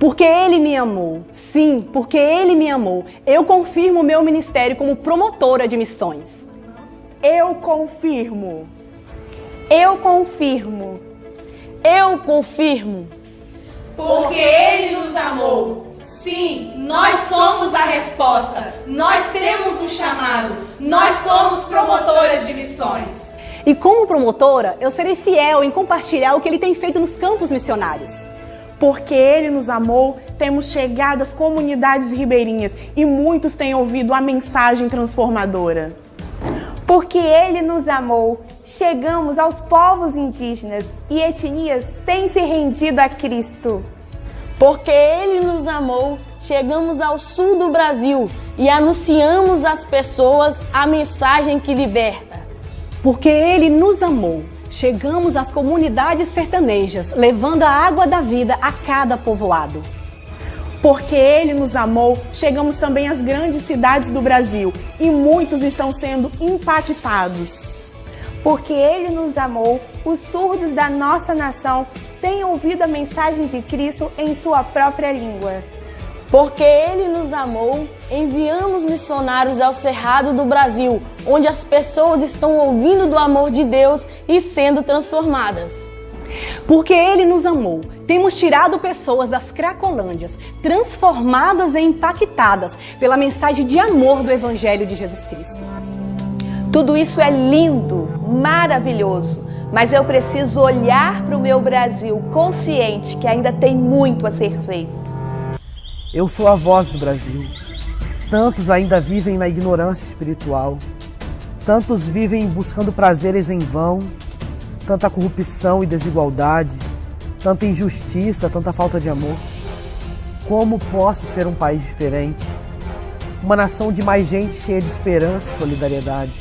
Porque Ele me amou. Sim, porque Ele me amou. Eu confirmo o meu ministério como promotora de missões. Eu confirmo. Eu confirmo. Eu confirmo. Porque Ele nos amou. Sim, nós somos a resposta. Nós temos um chamado. Nós somos promotoras de missões. E como promotora, eu serei fiel em compartilhar o que Ele tem feito nos campos missionários. Porque Ele nos amou, temos chegado às comunidades ribeirinhas e muitos têm ouvido a mensagem transformadora. Porque Ele nos amou, chegamos aos povos indígenas e etnias têm se rendido a Cristo. Porque Ele nos amou, chegamos ao sul do Brasil e anunciamos às pessoas a mensagem que liberta. Porque Ele nos amou, chegamos às comunidades sertanejas, levando a água da vida a cada povoado. Porque Ele nos amou, chegamos também às grandes cidades do Brasil e muitos estão sendo impactados. Porque Ele nos amou, os surdos da nossa nação têm ouvido a mensagem de Cristo em sua própria língua. Porque Ele nos amou, enviamos missionários ao Cerrado do Brasil, onde as pessoas estão ouvindo do amor de Deus e sendo transformadas. Porque Ele nos amou, temos tirado pessoas das Cracolândias, transformadas e impactadas pela mensagem de amor do Evangelho de Jesus Cristo. Tudo isso é lindo, maravilhoso, mas eu preciso olhar para o meu Brasil consciente que ainda tem muito a ser feito. Eu sou a voz do Brasil. Tantos ainda vivem na ignorância espiritual. Tantos vivem buscando prazeres em vão. Tanta corrupção e desigualdade. Tanta injustiça, tanta falta de amor. Como posso ser um país diferente? Uma nação de mais gente cheia de esperança e solidariedade.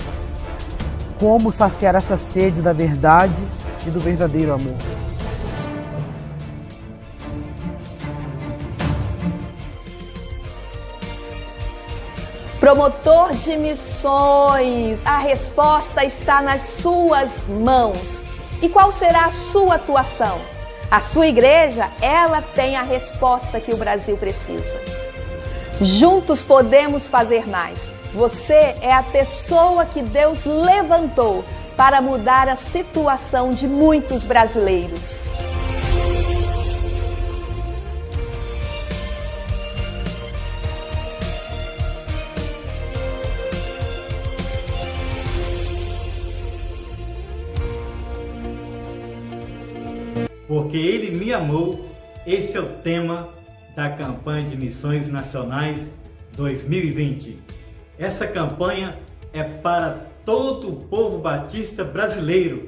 Como saciar essa sede da verdade e do verdadeiro amor? Promotor de missões, a resposta está nas suas mãos. E qual será a sua atuação? A sua igreja, ela tem a resposta que o Brasil precisa. Juntos podemos fazer mais. Você é a pessoa que Deus levantou para mudar a situação de muitos brasileiros. Porque Ele me amou, esse é o tema da campanha de Missões Nacionais 2020. Essa campanha é para todo o povo batista brasileiro.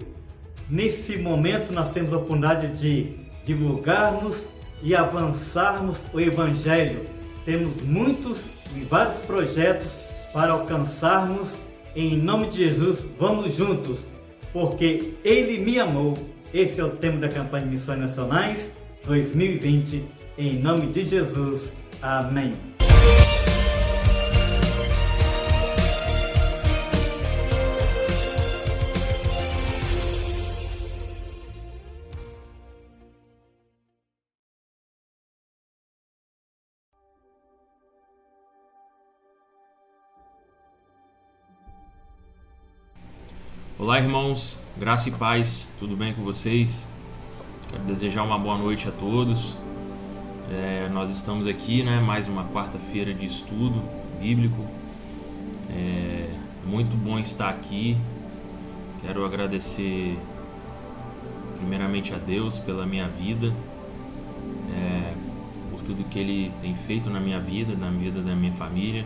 Nesse momento nós temos a oportunidade de divulgarmos e avançarmos o Evangelho. Temos muitos e vários projetos para alcançarmos. Em nome de Jesus, vamos juntos, porque Ele me amou. Esse é o tema da campanha de Missões Nacionais 2020. Em nome de Jesus. Amém. Olá, irmãos, graça e paz, tudo bem com vocês? Quero desejar uma boa noite a todos. Nós estamos aqui, mais uma quarta-feira de estudo bíblico. Muito bom estar aqui. Quero agradecer primeiramente a Deus pela minha vida, por tudo que Ele tem feito na minha vida, na vida da minha família.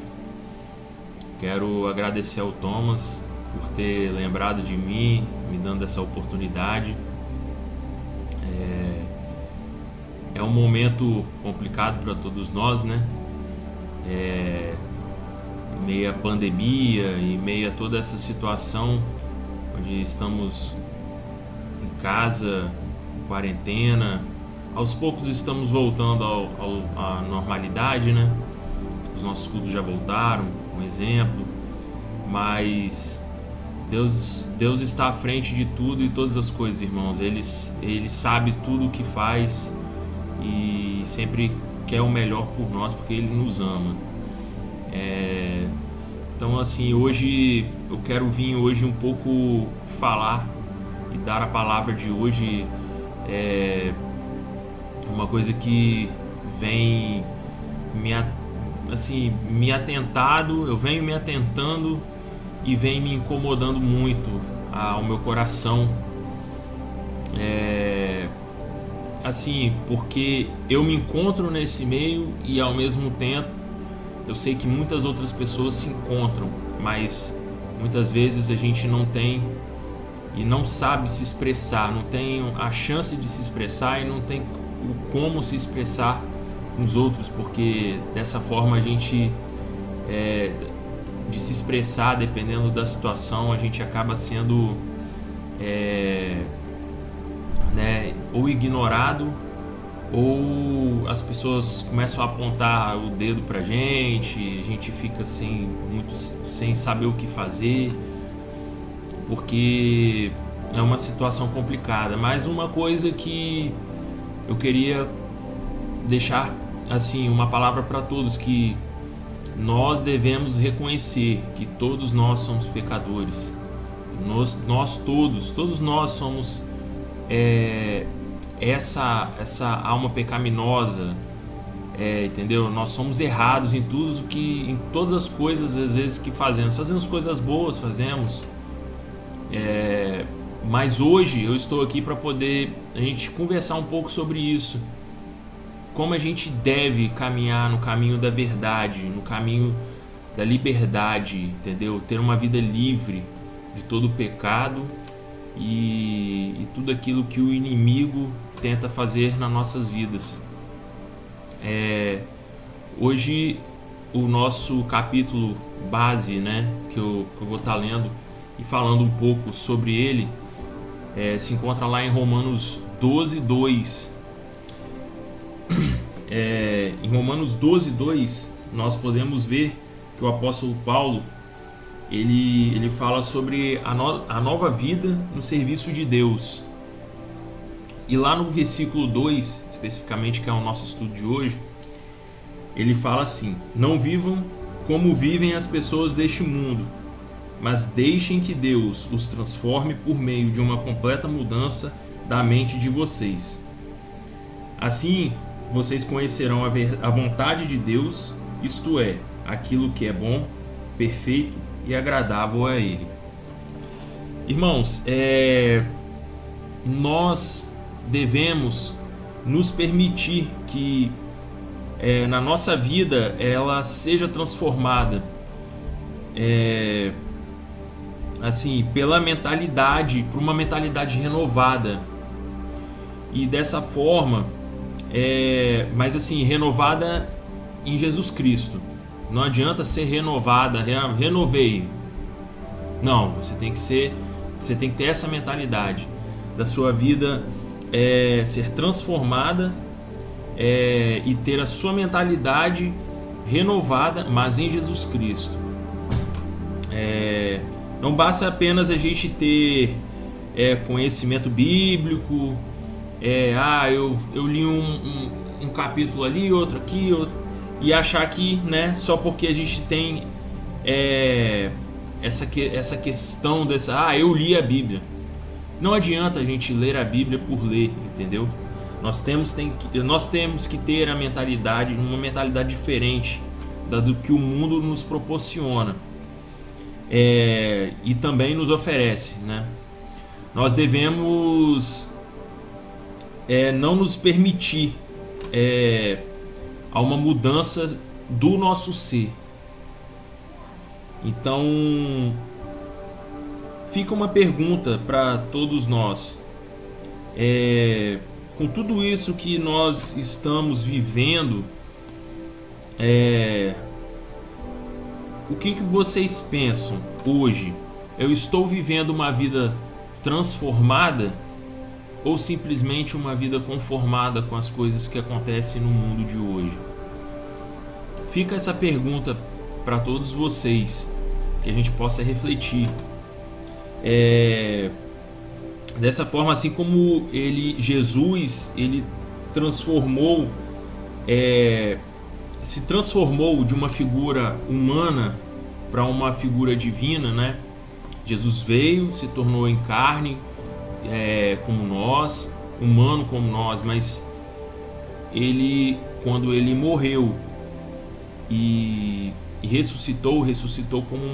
Quero agradecer ao Thomas por ter lembrado de mim, me dando essa oportunidade. É um momento complicado para todos nós, em meio à pandemia e meio a toda essa situação onde estamos em casa, em quarentena. Aos poucos estamos voltando à normalidade, Os nossos cultos já voltaram, um exemplo, mas Deus está à frente de tudo e todas as coisas, irmãos. Ele sabe tudo o que faz e sempre quer o melhor por nós, porque Ele nos ama. Então, assim, hoje eu quero vir hoje um pouco falar e dar a palavra de hoje, uma coisa que vem me atentado, eu venho me atentando e vem me incomodando muito ao meu coração, assim, porque eu me encontro nesse meio e ao mesmo tempo eu sei que muitas outras pessoas se encontram, mas muitas vezes a gente não tem e não sabe se expressar, não tem a chance de se expressar e não tem o como se expressar com os outros, porque dessa forma a gente, de se expressar, dependendo da situação, a gente acaba sendo ou ignorado, ou as pessoas começam a apontar o dedo pra gente, a gente fica sem saber o que fazer, porque é uma situação complicada. Mas uma coisa que eu queria deixar assim, uma palavra para todos, que nós devemos reconhecer que todos nós somos pecadores. Todos nós somos essa alma pecaminosa, entendeu? Nós somos errados em todas as coisas às vezes que fazemos coisas boas, mas hoje eu estou aqui para poder a gente conversar um pouco sobre isso, como a gente deve caminhar no caminho da verdade, no caminho da liberdade, entendeu? Ter uma vida livre de todo o pecado e tudo aquilo que o inimigo tenta fazer nas nossas vidas. Hoje o nosso capítulo base, né, que eu vou estar lendo e falando um pouco sobre ele, se encontra lá em Romanos 12:2. Em Romanos 12:2 nós podemos ver que o apóstolo Paulo ele fala sobre a nova vida no serviço de Deus. E lá no versículo 2, especificamente, que é o nosso estudo de hoje, ele fala assim: não vivam como vivem as pessoas deste mundo, mas deixem que Deus os transforme por meio de uma completa mudança da mente de vocês. Assim, vocês conhecerão a vontade de Deus, isto é, aquilo que é bom, perfeito e agradável a Ele. Irmãos, nós devemos nos permitir que na nossa vida ela seja transformada assim, pela mentalidade, por uma mentalidade renovada, e dessa forma, mas assim, renovada em Jesus Cristo. Não adianta ser renovada, renovei. Não, você tem que ter essa mentalidade da sua vida, ser transformada, e ter a sua mentalidade renovada, mas em Jesus Cristo. Não basta apenas a gente ter conhecimento bíblico, eu li um capítulo ali, outro aqui, e achar que, né, só porque a gente tem essa questão eu li a Bíblia. Não adianta a gente ler a Bíblia por ler, entendeu? Nós temos que ter uma mentalidade diferente do que o mundo nos proporciona, e também nos oferece, né? Nós devemos não nos permitir a uma mudança do nosso ser. Então, fica uma pergunta para todos nós. Com tudo isso que nós estamos vivendo, o que vocês pensam hoje? Eu estou vivendo uma vida transformada ou simplesmente uma vida conformada com as coisas que acontecem no mundo de hoje? Fica essa pergunta para todos vocês, que a gente possa refletir. Dessa forma, assim como Jesus transformou se transformou de uma figura humana para uma figura divina, né? Jesus veio, se tornou em carne, como nós, humano como nós, mas ele, quando ele morreu e ressuscitou como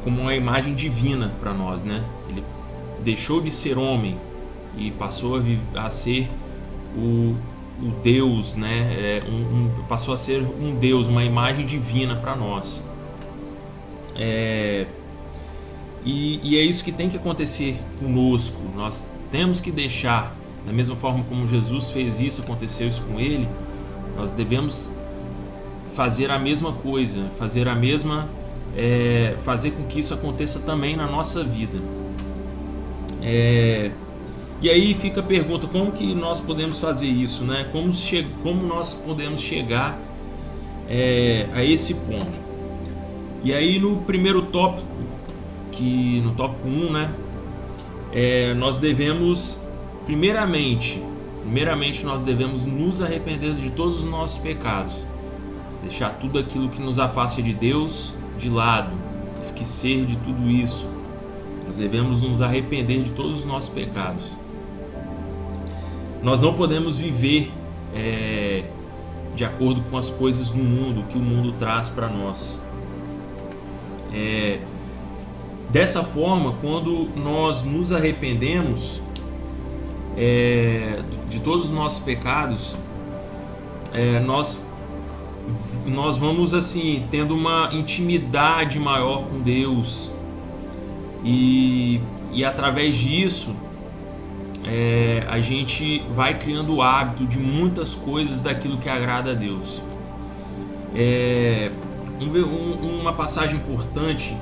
uma imagem divina para nós, né? Ele deixou de ser homem e passou a ser o Deus, né? Passou a ser um Deus, uma imagem divina para nós. E é isso que tem que acontecer conosco. Nós temos que deixar, da mesma forma como Jesus fez isso, aconteceu isso com ele, nós devemos fazer a mesma coisa, fazer com que isso aconteça também na nossa vida. E aí fica a pergunta, como que nós podemos fazer isso, né? Como nós podemos chegar a esse ponto? E aí no primeiro tópico, no tópico 1, né? Nós devemos, primeiramente nós devemos nos arrepender de todos os nossos pecados, deixar tudo aquilo que nos afasta de Deus de lado, esquecer de tudo isso. Nós devemos nos arrepender de todos os nossos pecados. Nós não podemos viver de acordo com as coisas do mundo, que o mundo traz para nós. Dessa forma, quando nós nos arrependemos de todos os nossos pecados, nós vamos assim tendo uma intimidade maior com Deus, e através disso a gente vai criando o hábito de muitas coisas daquilo que agrada a Deus. Uma passagem importante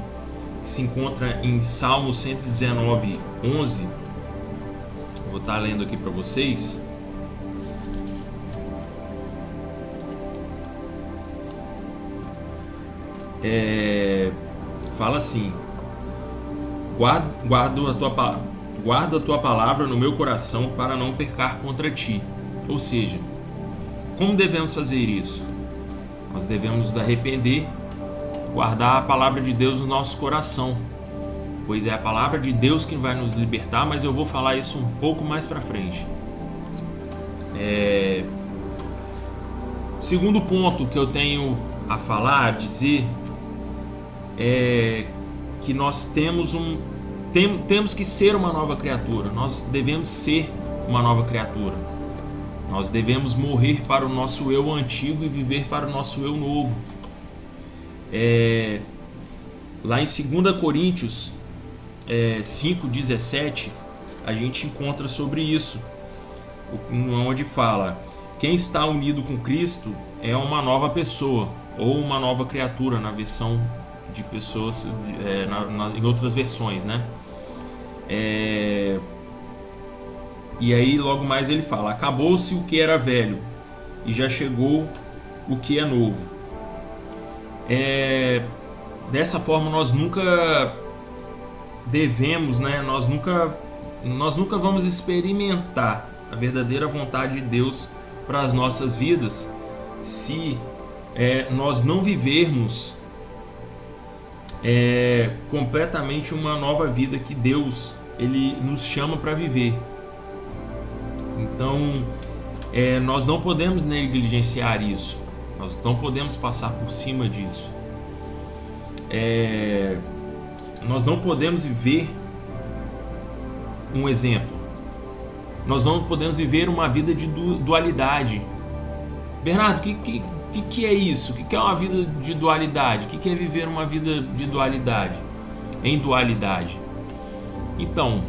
que se encontra em Salmo 119:11, vou estar lendo aqui para vocês. Fala assim: guardo a tua palavra no meu coração para não pecar contra ti. Ou seja, como devemos fazer isso? Nós devemos nos arrepender, guardar a palavra de Deus no nosso coração, pois é a palavra de Deus que vai nos libertar, mas eu vou falar isso um pouco mais para frente. O segundo ponto que eu tenho a falar, a dizer, é que nós temos que ser uma nova criatura. Nós devemos ser uma nova criatura. Nós devemos morrer para o nosso eu antigo e viver para o nosso eu novo. Lá em 2 Coríntios 5:17, a gente encontra sobre isso, onde fala: quem está unido com Cristo é uma nova pessoa, ou uma nova criatura, na versão de pessoas, em outras versões, né? E aí logo mais ele fala: acabou-se o que era velho e já chegou o que é novo. Dessa forma nós nunca devemos, né? Nós nunca vamos experimentar a verdadeira vontade de Deus para as nossas vidas se nós não vivermos completamente uma nova vida que Deus ele nos chama para viver. Então nós não podemos negligenciar isso, nós não podemos passar por cima disso. Nós não podemos viver um exemplo, nós não podemos viver uma vida de dualidade. Bernardo, o que é isso? O que é uma vida de dualidade? O que é viver uma vida de dualidade? Em dualidade. Então,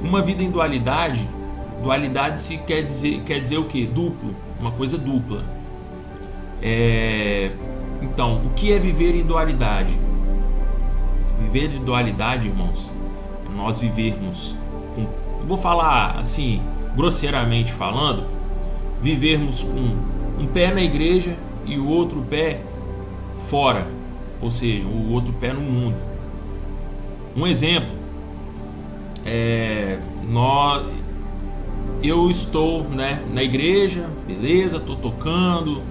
uma vida em dualidade quer dizer o quê? Duplo, uma coisa dupla. Então, o que é viver em dualidade? Viver em dualidade, irmãos, é nós vivermos, vou falar assim, grosseiramente falando, vivermos com um pé na igreja e o outro pé fora, ou seja, o outro pé no mundo. Um exemplo, eu estou, né, na igreja, beleza, estou tocando,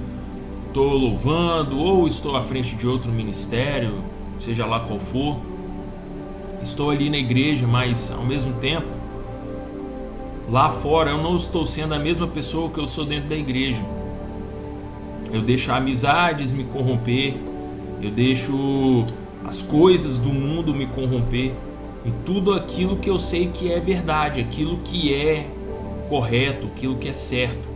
estou louvando, ou estou à frente de outro ministério, seja lá qual for, estou ali na igreja, mas ao mesmo tempo, lá fora eu não estou sendo a mesma pessoa que eu sou dentro da igreja. Eu deixo amizades me corromper, eu deixo as coisas do mundo me corromper, e tudo aquilo que eu sei que é verdade, aquilo que é correto, aquilo que é certo,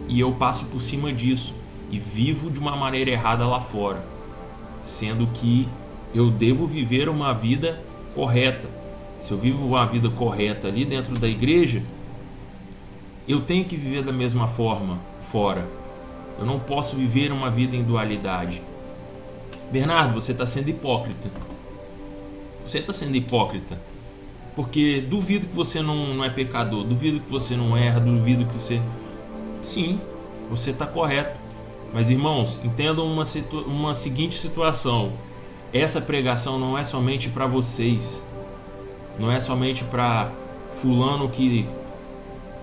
e eu passo por cima disso e vivo de uma maneira errada lá fora, sendo que eu devo viver uma vida correta. Se eu vivo uma vida correta ali dentro da igreja, eu tenho que viver da mesma forma fora. Eu não posso viver uma vida em dualidade. Bernardo, você está sendo hipócrita. Você está sendo hipócrita. Porque duvido que você não é pecador, duvido que você não erra, duvido que você... Sim, você está correto. Mas irmãos, entendam uma seguinte situação. Essa pregação não é somente para vocês. Não é somente para fulano que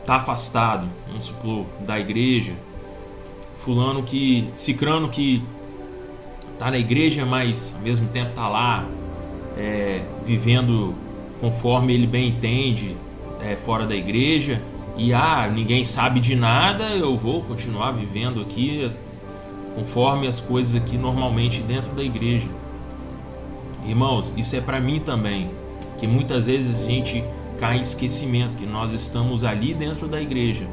está afastado, vamos supor, da igreja. Fulano que... Cicrano que está na igreja, mas ao mesmo tempo está lá vivendo conforme ele bem entende, fora da igreja, e ninguém sabe de nada, eu vou continuar vivendo aqui conforme as coisas aqui normalmente dentro da igreja. Irmãos, isso é para mim também, que muitas vezes a gente cai em esquecimento que nós estamos ali dentro da igreja,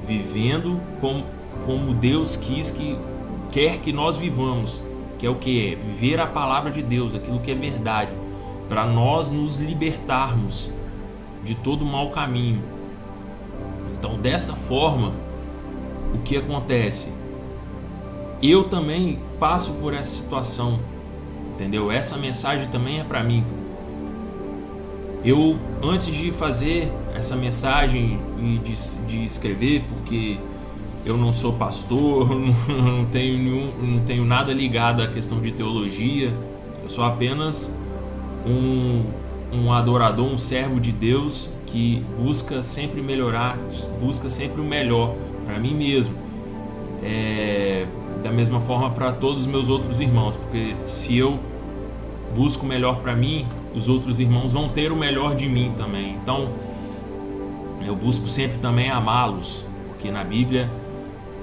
vivendo como Deus quer que nós vivamos, que é o que? Viver a palavra de Deus, aquilo que é verdade, para nós nos libertarmos de todo mau caminho. Então, dessa forma, o que acontece? Eu também passo por essa situação, entendeu? Essa mensagem também é para mim. Eu, antes de fazer essa mensagem e de escrever, porque eu não sou pastor, não tenho nada ligado à questão de teologia, eu sou apenas um adorador, um servo de Deus que busca sempre melhorar, busca sempre o melhor para mim mesmo, da mesma forma para todos os meus outros irmãos, porque se eu busco o melhor para mim, os outros irmãos vão ter o melhor de mim também. Então eu busco sempre também amá-los, porque na Bíblia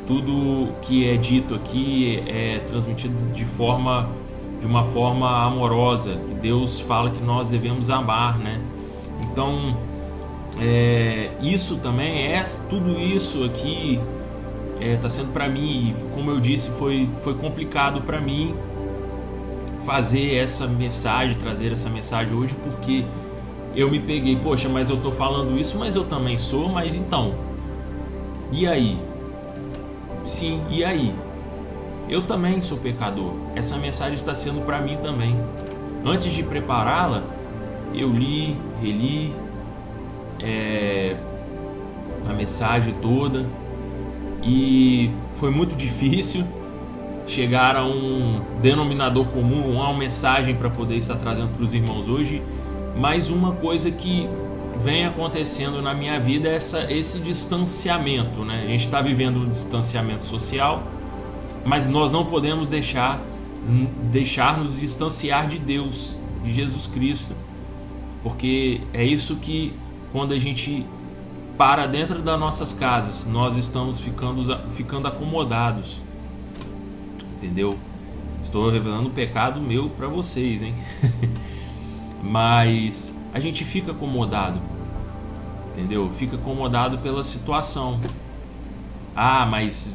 tudo que é dito aqui é transmitido de uma forma amorosa, que Deus fala que nós devemos amar, né? Então, isso também tudo isso aqui está sendo para mim, como eu disse, foi complicado para mim fazer essa mensagem, trazer essa mensagem hoje, porque eu me peguei, poxa, mas eu tô falando isso, mas eu também sou, mas então, e aí? Sim, e aí? Eu também sou pecador. Essa mensagem está sendo para mim também. Antes de prepará-la, eu reli a mensagem toda, e foi muito difícil chegar a um denominador comum, uma mensagem para poder estar trazendo para os irmãos hoje. Mas uma coisa que vem acontecendo na minha vida é esse distanciamento, né? A gente está vivendo um distanciamento social, mas nós não podemos deixar-nos distanciar de Deus, de Jesus Cristo, porque é isso que, quando a gente para dentro das nossas casas, nós estamos ficando acomodados, entendeu? Estou revelando o pecado meu para vocês, hein? Mas a gente fica acomodado, entendeu? Fica acomodado pela situação. Mas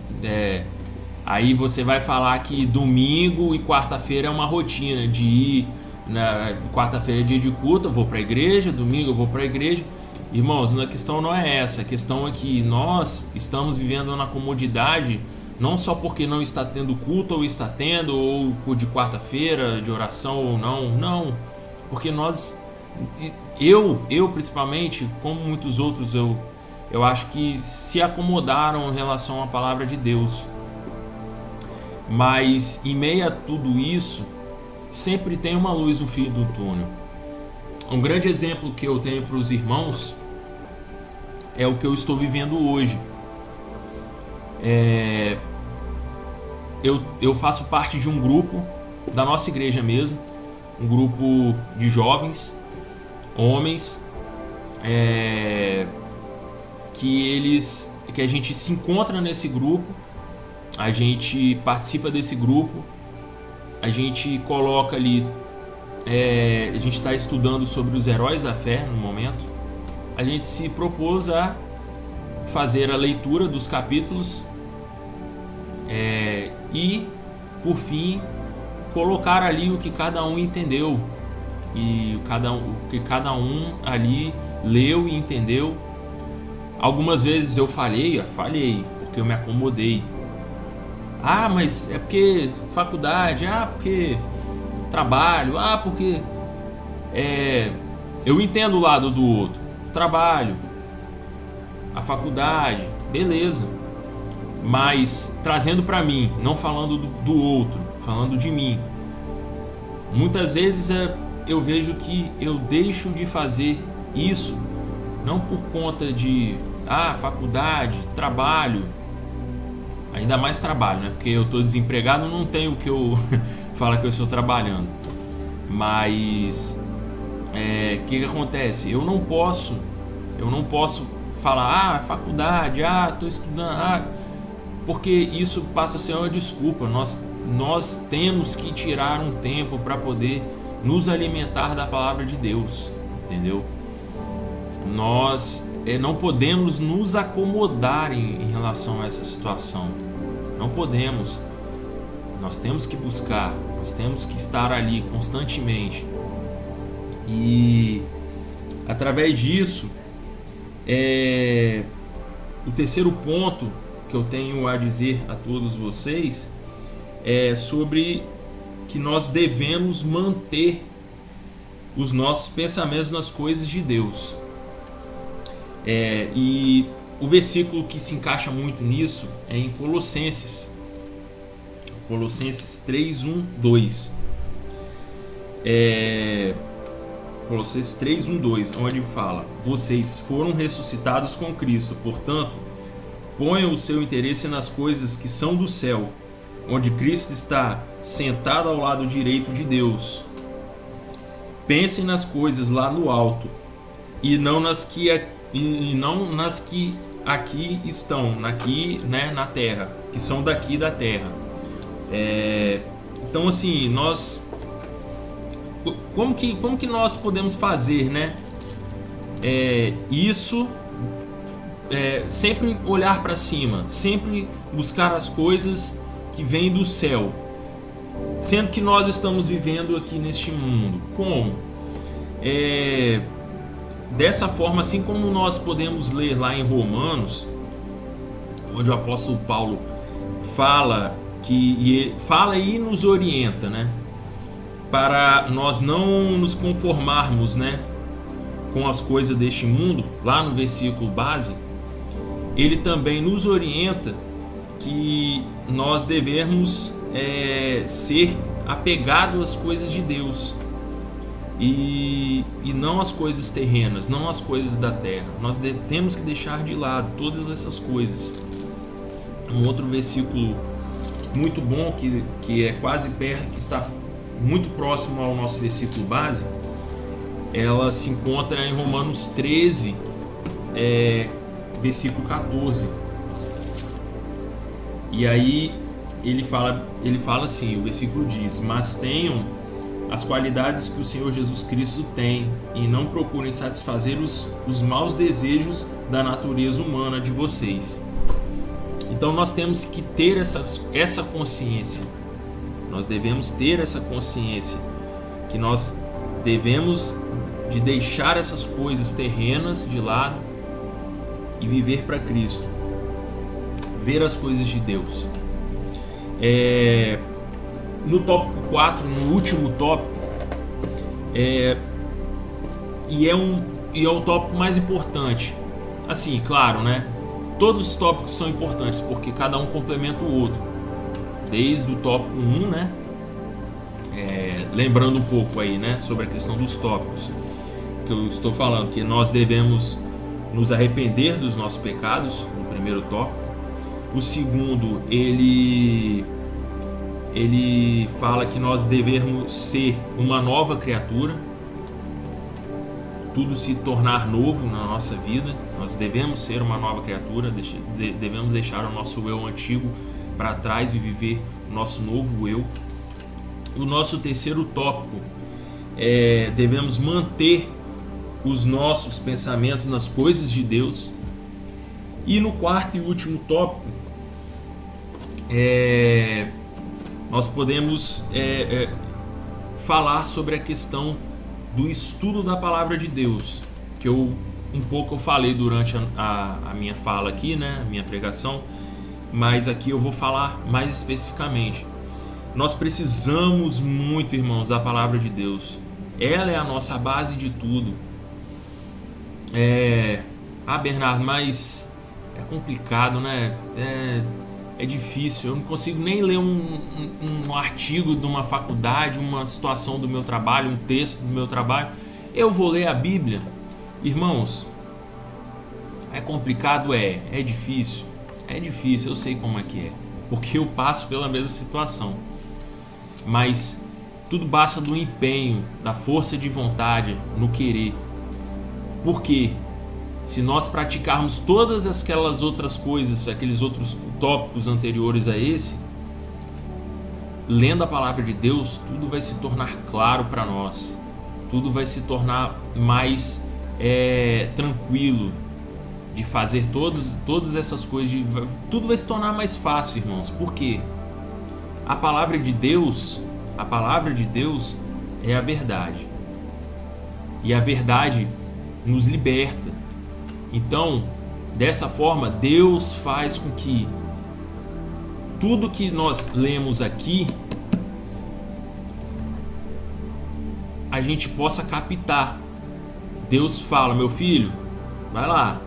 aí você vai falar que domingo e quarta-feira é uma rotina de ir, quarta-feira é dia de culto, eu vou para a igreja, domingo eu vou para a igreja. Irmãos, a questão não é essa, a questão é que nós estamos vivendo na comodidade, não só porque não está tendo culto ou está tendo, ou de quarta-feira, de oração ou não, porque eu principalmente, como muitos outros, eu acho que se acomodaram em relação à palavra de Deus. Mas em meio a tudo isso, sempre tem uma luz no fim do túnel. Um grande exemplo que eu tenho para os irmãos é o que eu estou vivendo hoje. Eu faço parte de um grupo da nossa igreja mesmo, um grupo de jovens, homens, que a gente se encontra nesse grupo, a gente participa desse grupo, a gente coloca ali, a gente está estudando sobre os heróis da fé no momento. A gente se propôs a fazer a leitura dos capítulos e, por fim, colocar ali o que cada um entendeu e o que cada um ali leu e entendeu. Algumas vezes eu falhei porque eu me acomodei. Mas é porque faculdade, porque trabalho, porque eu entendo o lado do outro. Trabalho, a faculdade, beleza. Mas trazendo para mim, não falando do outro, falando de mim. Muitas vezes eu vejo que eu deixo de fazer isso, não por conta de faculdade, trabalho, ainda mais trabalho, né? Porque eu estou desempregado, não tenho o que eu falo que eu estou trabalhando. Mas que acontece? Eu não posso falar faculdade, estou estudando, porque isso passa a ser uma desculpa. Nós temos que tirar um tempo para poder nos alimentar da palavra de Deus, entendeu? Nós não podemos nos acomodar em relação a essa situação. Não podemos. Nós temos que buscar, nós temos que estar ali constantemente. E através disso, o terceiro ponto que eu tenho a dizer a todos vocês é sobre que nós devemos manter os nossos pensamentos nas coisas de Deus. E o versículo que se encaixa muito nisso é em Colossenses 3, 1, 2. Colossenses 3, 1, 2, onde fala: vocês foram ressuscitados com Cristo, portanto, ponham o seu interesse nas coisas que são do céu, onde Cristo está sentado ao lado direito de Deus. Pensem nas coisas lá no alto, e não nas que aqui estão, na terra, que são daqui da terra. Então, assim, como que nós podemos fazer, né? Isso, sempre olhar para cima, sempre buscar as coisas que vêm do céu, sendo que nós estamos vivendo aqui neste mundo. Como? Dessa forma, assim como nós podemos ler lá em Romanos, onde o apóstolo Paulo fala e nos orienta, né, para nós não nos conformarmos, né, com as coisas deste mundo. Lá no versículo base, ele também nos orienta que nós devemos ser apegados às coisas de Deus e não às coisas terrenas, não às coisas da terra. Nós temos que deixar de lado todas essas coisas. Um outro versículo muito bom que é quase perto, que está muito próximo ao nosso versículo base, ela se encontra em Romanos 13, versículo 14. E aí ele fala assim, o versículo diz: mas tenham as qualidades que o Senhor Jesus Cristo tem e não procurem satisfazer os maus desejos da natureza humana de vocês. Então nós temos que ter essa consciência. Nós devemos ter essa consciência que nós devemos de deixar essas coisas terrenas de lado e viver para Cristo, ver as coisas de Deus. No tópico 4, no último tópico, e é o tópico mais importante. Assim, claro, né? Todos os tópicos são importantes porque cada um complementa o outro. Desde o tópico 1, né? Lembrando um pouco aí, né, sobre a questão dos tópicos que eu estou falando, que nós devemos nos arrepender dos nossos pecados, no primeiro tópico. O segundo, ele fala que nós devemos ser uma nova criatura, tudo se tornar novo na nossa vida. Nós devemos ser uma nova criatura, devemos deixar o nosso eu antigo para trás e viver o nosso novo eu. O nosso terceiro tópico é: devemos manter os nossos pensamentos nas coisas de Deus. E no quarto e último tópico, nós podemos falar sobre a questão do estudo da palavra de Deus, que eu falei durante a minha fala aqui, né, a minha pregação, mas aqui eu vou falar mais especificamente. Nós precisamos muito, irmãos, da palavra de Deus. Ela é a nossa base de tudo. Bernardo, mas é complicado, né? É difícil. Eu não consigo nem ler um artigo de uma faculdade, uma situação do meu trabalho, um texto do meu trabalho. Eu vou ler a Bíblia. Irmãos, é complicado? É difícil. É difícil, eu sei como é que é. Porque eu passo pela mesma situação. Mas tudo basta do empenho, da força de vontade, no querer. Porque se nós praticarmos todas aquelas outras coisas, aqueles outros tópicos anteriores a esse, lendo a palavra de Deus, tudo vai se tornar claro para nós. Tudo vai se tornar mais tranquilo de fazer todas essas coisas. Tudo vai se tornar mais fácil, irmãos. Por quê? A palavra de Deus é a verdade. E a verdade nos liberta. Então, dessa forma, Deus faz com que tudo que nós lemos aqui a gente possa captar. Deus fala: meu filho, vai lá,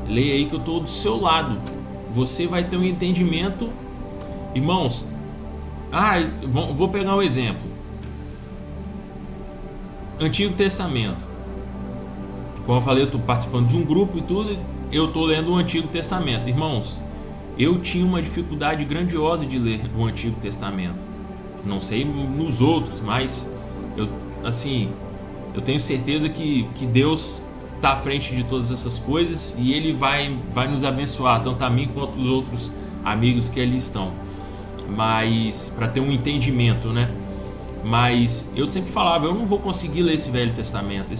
leia aí que eu estou do seu lado. Você vai ter um entendimento. Irmãos, vou pegar um exemplo. Antigo Testamento. Como eu falei, eu estou participando de um grupo e tudo, eu estou lendo o Antigo Testamento. Irmãos, eu tinha uma dificuldade grandiosa de ler o Antigo Testamento. Não sei nos outros, mas eu tenho certeza que Deus está à frente de todas essas coisas e Ele vai nos abençoar, tanto a mim quanto os outros amigos que ali estão. Mas, para ter um entendimento, né? Mas eu sempre falava, eu não vou conseguir ler esse Velho Testamento.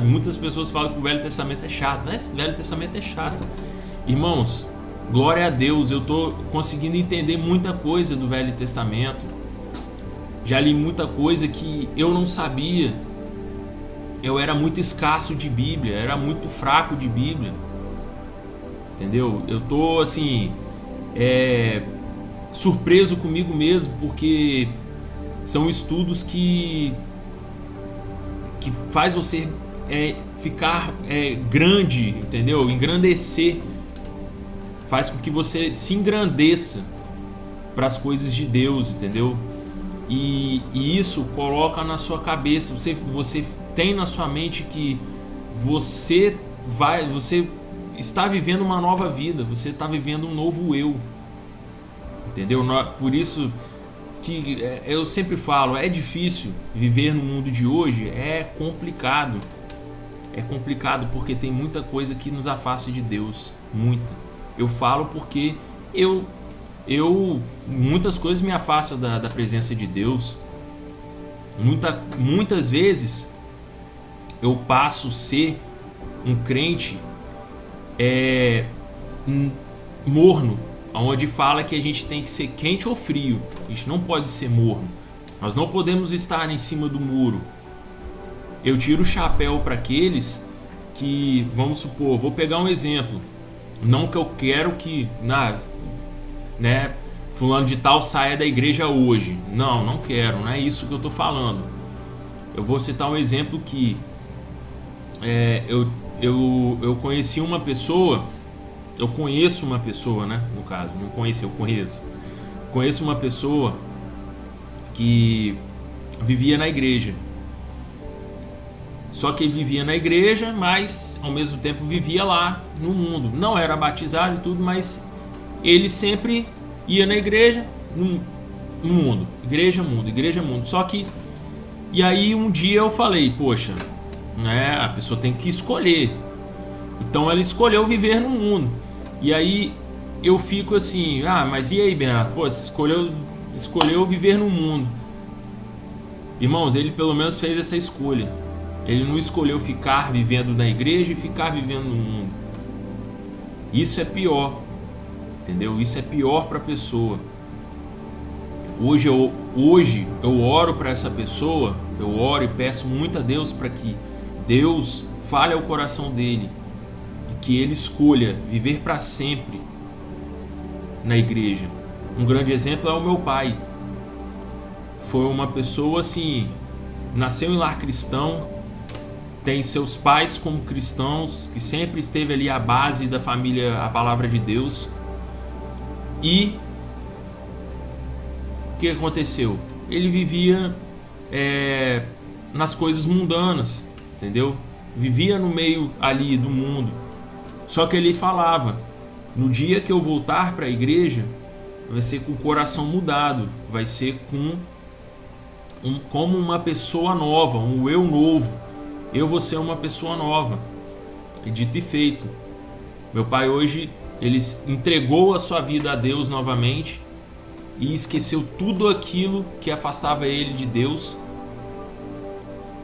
Muitas pessoas falam que o Velho Testamento é chato. Esse Velho Testamento é chato. Irmãos, glória a Deus, eu estou conseguindo entender muita coisa do Velho Testamento. Já li muita coisa que eu não sabia. Eu era muito escasso de Bíblia, era muito fraco de Bíblia. Entendeu? Eu estou assim, surpreso comigo mesmo, porque são estudos que faz você ficar grande, entendeu? Engrandecer, faz com que você se engrandeça para as coisas de Deus, entendeu? E isso coloca na sua cabeça, você tem na sua mente que você está vivendo uma nova vida, você está vivendo um novo eu, entendeu? Por isso que eu sempre falo, é difícil viver no mundo de hoje, é complicado porque tem muita coisa que nos afasta de Deus, muita. Eu falo porque muitas coisas me afastam da presença de Deus. Muitas vezes eu passo a ser um crente morno, onde fala que a gente tem que ser quente ou frio. A gente não pode ser morno. Nós não podemos estar em cima do muro. Eu tiro o chapéu para aqueles que, vamos supor, vou pegar um exemplo. Não que eu quero que, fulano de tal saia da igreja hoje. Não quero, não é isso que eu estou falando. Eu vou citar um exemplo que eu conheci uma pessoa. Eu conheço uma pessoa, né? No caso, não conheci, eu conheço. Conheço uma pessoa que vivia na igreja. Só que ele vivia na igreja, mas ao mesmo tempo vivia lá no mundo. Não era batizado e tudo, mas ele sempre ia na igreja, no mundo. Igreja, mundo, igreja, mundo. Só que, e aí um dia eu falei, poxa, né, a pessoa tem que escolher. Então ela escolheu viver no mundo. E aí eu fico assim, mas e aí, Bernardo? Pô, escolheu viver no mundo. Irmãos, ele pelo menos fez essa escolha. Ele não escolheu ficar vivendo na igreja e ficar vivendo no mundo. Isso é pior, entendeu? Isso é pior para a pessoa. Hoje eu oro para essa pessoa, eu oro e peço muito a Deus para que Deus fale ao coração dele e que ele escolha viver para sempre na igreja. Um grande exemplo é o meu pai. Foi uma pessoa assim, nasceu em lar cristão, tem seus pais como cristãos, que sempre esteve ali à base da família, a palavra de Deus. E o que aconteceu? Ele vivia nas coisas mundanas, entendeu? Vivia no meio ali do mundo. Só que ele falava, no dia que eu voltar para a igreja, vai ser com o coração mudado, vai ser como uma pessoa nova, um eu novo. Eu vou ser uma pessoa nova. E dito e feito. Meu pai hoje, ele entregou a sua vida a Deus novamente e esqueceu tudo aquilo que afastava ele de Deus.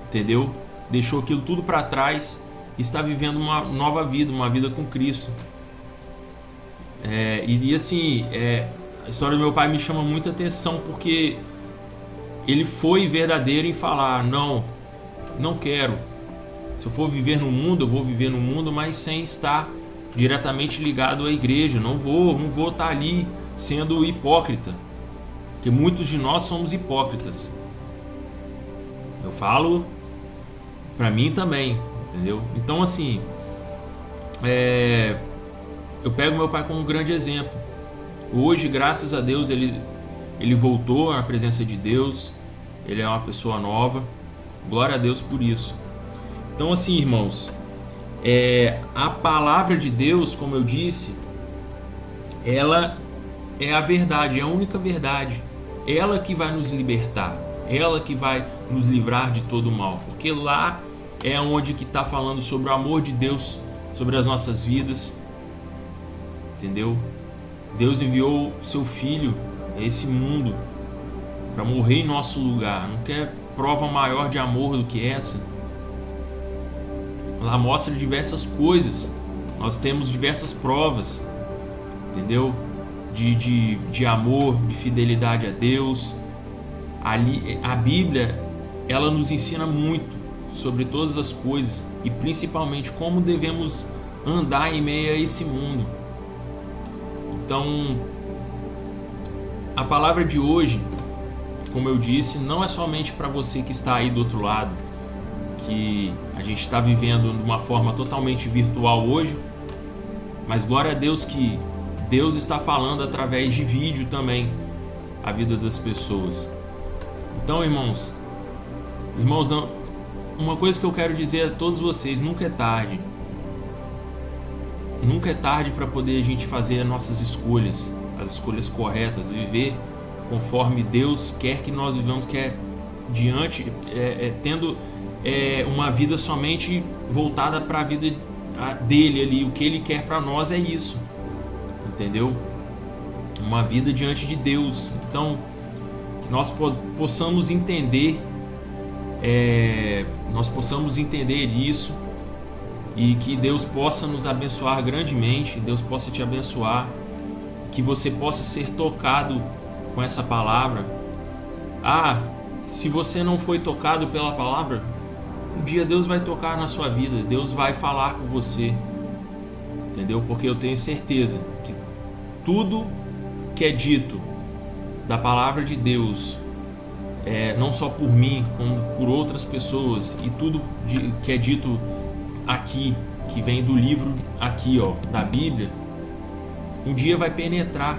Entendeu? Deixou aquilo tudo para trás e está vivendo uma nova vida, uma vida com Cristo. E assim, a história do meu pai me chama muita atenção porque ele foi verdadeiro em falar, não quero. Se eu for viver no mundo, eu vou viver no mundo, mas sem estar diretamente ligado à igreja. Não vou estar ali sendo hipócrita. Porque muitos de nós somos hipócritas. Eu falo pra mim também, entendeu? Então assim, eu pego meu pai como um grande exemplo. Hoje, graças a Deus, ele voltou à presença de Deus. Ele é uma pessoa nova. Glória a Deus por isso. Então assim, irmãos, a palavra de Deus, como eu disse, ela é a verdade, é a única verdade. Ela que vai nos libertar, ela que vai nos livrar de todo o mal. Porque lá é onde que está falando sobre o amor de Deus sobre as nossas vidas. Entendeu? Deus enviou seu Filho a esse mundo para morrer em nosso lugar. Não quer prova maior de amor do que essa. Lá mostra diversas coisas. Nós temos diversas provas, entendeu? De amor, de fidelidade a Deus. Ali, a Bíblia, ela nos ensina muito sobre todas as coisas e principalmente como devemos andar em meio a esse mundo. Então, a palavra de hoje, como eu disse, não é somente para você que está aí do outro lado, que a gente está vivendo de uma forma totalmente virtual hoje, mas glória a Deus que Deus está falando através de vídeo também a vida das pessoas. Então, irmãos, não, uma coisa que eu quero dizer a todos vocês, nunca é tarde. Nunca é tarde para poder a gente fazer as nossas escolhas, as escolhas corretas, viver conforme Deus quer que nós vivamos, que é tendo uma vida somente voltada para a vida dele ali. O que ele quer para nós é isso, entendeu? Uma vida diante de Deus. Então, que nós possamos entender isso e que Deus possa nos abençoar grandemente. Deus possa te abençoar, que você possa ser tocado com essa palavra. Se você não foi tocado pela palavra, um dia Deus vai tocar na sua vida, Deus vai falar com você, entendeu? Porque eu tenho certeza que tudo que é dito da palavra de Deus, não só por mim, como por outras pessoas, e tudo que é dito aqui, que vem do livro aqui, da Bíblia, um dia vai penetrar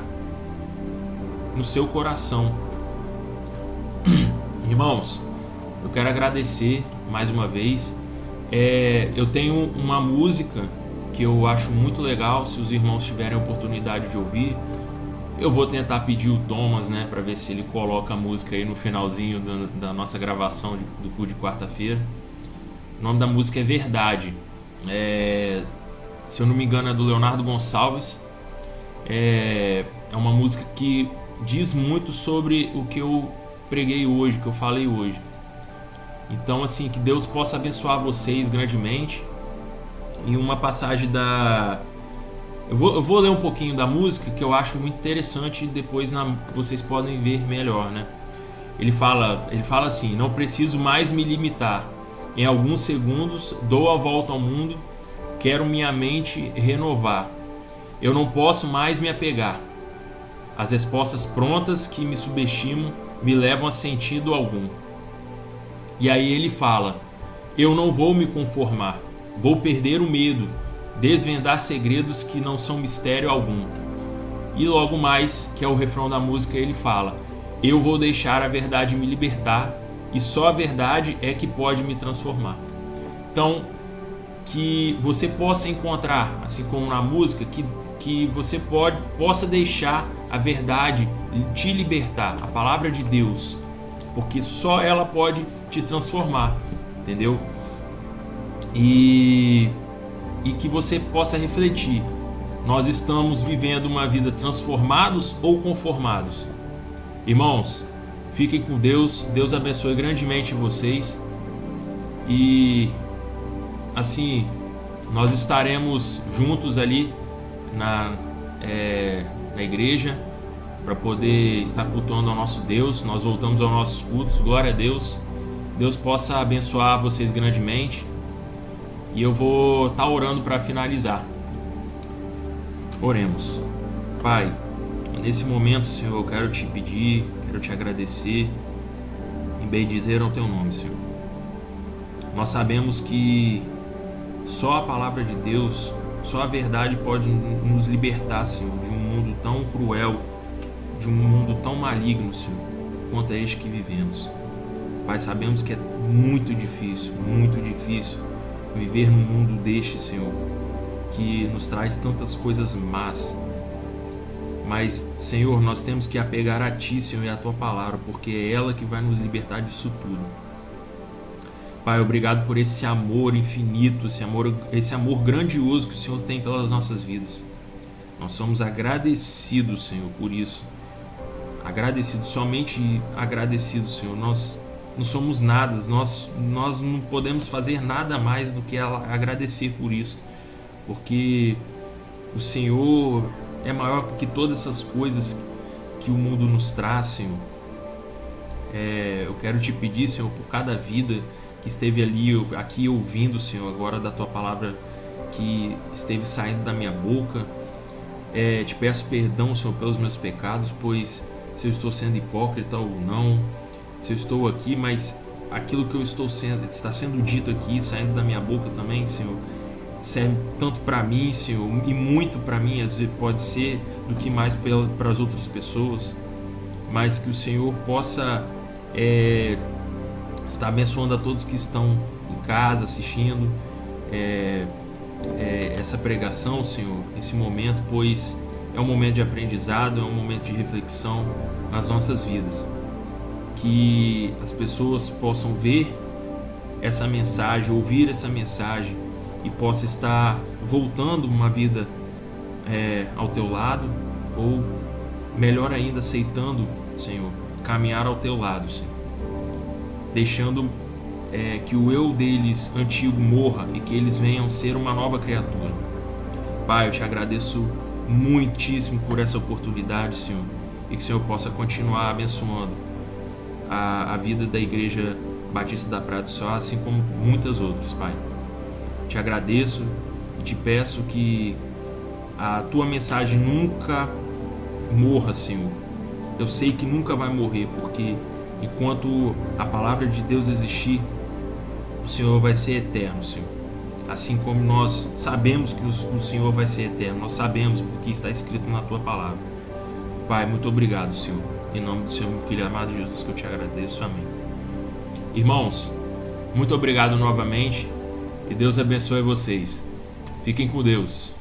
no seu coração. Irmãos, eu quero agradecer mais uma vez Eu tenho uma música que eu acho muito legal. Se os irmãos tiverem a oportunidade de ouvir, eu vou tentar pedir o Thomas, né, para ver se ele coloca a música aí no finalzinho da nossa gravação do culto de quarta-feira. O nome da música é Verdade. Se eu não me engano, é do Leonardo Gonçalves. É uma música que diz muito sobre o que eu preguei hoje, que eu falei hoje. Então, assim, que Deus possa abençoar vocês grandemente. E uma passagem eu vou ler um pouquinho da música, que eu acho muito interessante, e depois vocês podem ver melhor, né? Ele fala assim: não preciso mais me limitar. Em alguns segundos dou a volta ao mundo. Quero minha mente renovar. Eu não posso mais me apegar. As respostas prontas que me subestimam me levam a sentido algum. E aí ele fala: eu não vou me conformar. Vou perder o medo, desvendar segredos que não são mistério algum. E logo mais, que é o refrão da música, ele fala: eu vou deixar a verdade me libertar, e só a verdade é que pode me transformar. Então, que você possa encontrar, assim como na música, que você possa deixar a verdade te libertar, a palavra de Deus, porque só ela pode te transformar, entendeu? E que você possa refletir: nós estamos vivendo uma vida transformados ou conformados? Irmãos, fiquem com Deus. Deus abençoe grandemente vocês. E assim, nós estaremos juntos ali na igreja para poder estar cultuando ao nosso Deus. Nós voltamos aos nossos cultos. Glória a Deus. Deus possa abençoar vocês grandemente. E eu vou estar orando para finalizar. Oremos. Pai, nesse momento, Senhor, eu quero te pedir, quero te agradecer e bendizer ao teu nome, Senhor. Nós sabemos que só a palavra de Deus, só a verdade pode nos libertar, Senhor, de um mundo tão cruel, de um mundo tão maligno, Senhor, quanto é este que vivemos. Pai, sabemos que é muito difícil viver num mundo deste, Senhor, que nos traz tantas coisas más. Mas, Senhor, nós temos que apegar a Ti, Senhor, e a Tua palavra, porque é ela que vai nos libertar disso tudo. Pai, obrigado por esse amor infinito, esse amor grandioso que o Senhor tem pelas nossas vidas. Nós somos agradecidos, Senhor, por isso. Agradecidos, somente agradecidos, Senhor. Nós não somos nada, nós não podemos fazer nada mais do que agradecer por isso, porque o Senhor é maior que todas essas coisas que o mundo nos traz, Senhor. Eu quero te pedir, Senhor, por cada vida que esteve aqui ouvindo, Senhor, agora da Tua palavra que esteve saindo da minha boca. Te peço perdão, Senhor, pelos meus pecados, pois se eu estou sendo hipócrita ou não, se eu estou aqui, mas aquilo que eu está sendo dito aqui, saindo da minha boca também, Senhor, serve tanto para mim, Senhor, e muito para mim, às vezes pode ser do que mais para as outras pessoas, mas que o Senhor possa estar abençoando a todos que estão em casa assistindo essa pregação, Senhor, esse momento, pois é um momento de aprendizado, é um momento de reflexão nas nossas vidas. Que as pessoas possam ver essa mensagem, ouvir essa mensagem e possa estar voltando uma vida ao Teu lado, ou melhor ainda, aceitando, Senhor, caminhar ao Teu lado, Senhor, deixando que o eu deles antigo morra e que eles venham ser uma nova criatura. Pai, eu te agradeço muitíssimo por essa oportunidade, Senhor, e que o Senhor possa continuar abençoando a vida da Igreja Batista da Praia do Sol, assim como muitas outras, Pai. Te agradeço e te peço que a Tua mensagem nunca morra, Senhor. Eu sei que nunca vai morrer, porque enquanto a palavra de Deus existir, o Senhor vai ser eterno, Senhor. Assim como nós sabemos que o Senhor vai ser eterno, nós sabemos porque está escrito na Tua palavra. Pai, muito obrigado, Senhor. Em nome do Senhor, meu Filho amado Jesus, que eu te agradeço. Amém. Irmãos, muito obrigado novamente. e Deus abençoe vocês. Fiquem com Deus.